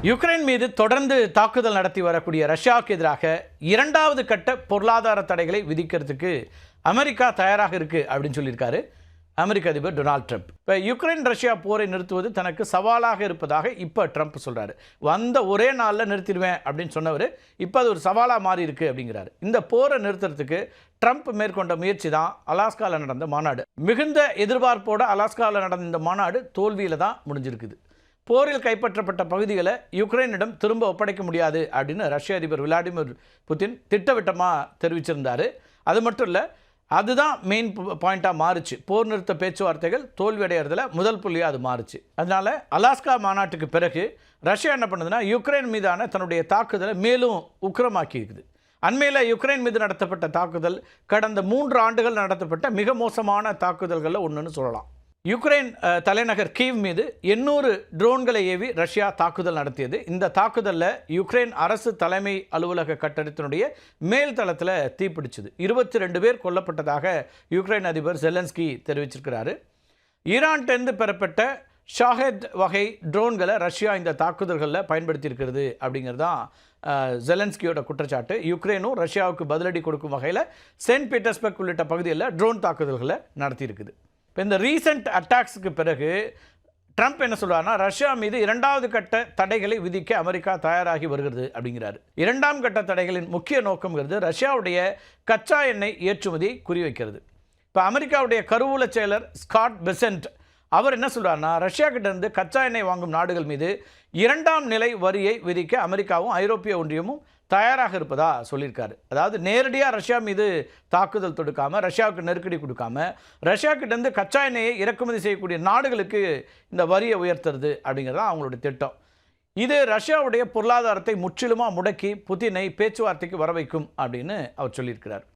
Ukraine மீது தொடர்ந்து தாக்குதல் நடத்தி வரக்கூடிய ரஷ்யாவுக்கு எதிராக இரண்டாவது கட்ட பொருளாதார தடைகளை விதிக்கிறதுக்கு அமெரிக்கா தயாராக இருக்கு அப்படின்னு சொல்லியிருக்காரு அமெரிக்க அதிபர் டொனால்ட் ட்ரம்ப். இப்போ யுக்ரைன் ரஷ்யா போரை நிறுத்துவது தனக்கு சவாலாக இருப்பதாக இப்போ ட்ரம்ப் சொல்கிறாரு. வந்த ஒரே நாளில் நிறுத்திடுவேன் அப்படின்னு சொன்னவர் இப்போ அது ஒரு சவாலாக மாறி இருக்கு அப்படிங்கிறாரு. இந்த போரை நிறுத்துறதுக்கு ட்ரம்ப் மேற்கொண்ட முயற்சி தான் அலாஸ்காவில் நடந்த மாநாடு. மிகுந்த எதிர்பார்ப்போட அலாஸ்காவில் நடந்த இந்த மாநாடு தோல்வியில் தான் முடிஞ்சிருக்குது. போரில் கைப்பற்றப்பட்ட பகுதிகளை யுக்ரைனிடம் திரும்ப ஒப்படைக்க முடியாது அப்படின்னு ரஷ்ய அதிபர் விளாடிமிர் புட்டின் திட்டவட்டமாக தெரிவிச்சிருந்தார். அது மட்டும் இல்லை, அதுதான் மெயின் பாயிண்ட்டாக மாறுச்சு. போர் நிறுத்த பேச்சுவார்த்தைகள் தோல்வியடைகிறதுல முதல் புள்ளியாக அது மாறுச்சு. அதனால் அலாஸ்கா மாநாட்டுக்கு பிறகு ரஷ்யா என்ன பண்ணுதுன்னா யுக்ரைன் மீதான தன்னுடைய தாக்குதலை மேலும் உக்கிரமாக்கி இருக்குது. அண்மையில் யுக்ரைன் மீது நடத்தப்பட்ட தாக்குதல் கடந்த 3 ஆண்டுகள் நடத்தப்பட்ட மிக மோசமான தாக்குதல்களில் ஒன்றுன்னு சொல்லலாம். யுக்ரைன் தலைநகர் கீவ் மீது 800 ட்ரோன்களை ஏவி ரஷ்யா தாக்குதல் நடத்தியது. இந்த தாக்குதலில் யுக்ரைன் அரசு தலைமை அலுவலக கட்டடத்தினுடைய மேல் தளத்தில் தீப்பிடிச்சது. 22 பேர் கொல்லப்பட்டதாக யுக்ரைன் அதிபர் ஜெலன்ஸ்கி தெரிவிச்சிருக்கிறாரு. ஈரான்கிட்டேருந்து பெறப்பட்ட ஷாஹெத் வகை ட்ரோன்களை ரஷ்யா இந்த தாக்குதல்களில் பயன்படுத்தியிருக்கிறது அப்படிங்கிறது தான் ஜெலன்ஸ்கியோட குற்றச்சாட்டு. யுக்ரைனும் ரஷ்யாவுக்கு பதிலடி கொடுக்கும் வகையில் செயின்ட் பீட்டர்ஸ்பர்க் உள்ளிட்ட பகுதிகளில் ட்ரோன் தாக்குதல்களை நடத்தியிருக்குது. இப்போ இந்த ரீசெண்ட் அட்டாக்ஸுக்கு பிறகு ட்ரம்ப் என்ன சொல்கிறாருன்னா, ரஷ்யா மீது இரண்டாவது கட்ட தடைகளை விதிக்க அமெரிக்கா தயாராகி வருகிறது அப்படிங்கிறாரு. இரண்டாம் கட்ட தடைகளின் முக்கிய நோக்கம்ங்கிறது ரஷ்யாவுடைய கச்சா எண்ணெய் ஏற்றுமதியை குறிவைக்கிறது. இப்போ அமெரிக்காவுடைய கருவூல செயலர் ஸ்காட் பெசன்ட் அவர் என்ன சொல்கிறாருன்னா, ரஷ்யா கிட்டேருந்து கச்சா எண்ணெய் வாங்கும் நாடுகள் மீது 2ஆம் நிலை வரியை விதிக்க அமெரிக்காவும் ஐரோப்பிய ஒன்றியமும் தயாராக இருப்பதா சொல்லியிருக்காரு. அதாவது நேரடியாக ரஷ்யா மீது தாக்குதல் தொடுக்காமல், ரஷ்யாவுக்கு நெருக்கடி கொடுக்காமல், ரஷ்யா கிட்டேருந்து கச்சா எண்ணெயை இறக்குமதி செய்யக்கூடிய நாடுகளுக்கு இந்த வரியை உயர்த்துறது அப்படிங்கிறது தான் அவங்களுடைய திட்டம். இது ரஷ்யாவுடைய பொருளாதாரத்தை முற்றிலுமாக முடக்கி புதினை பேச்சுவார்த்தைக்கு வர வைக்கும் அப்படின்னு அவர் சொல்லியிருக்கிறார்.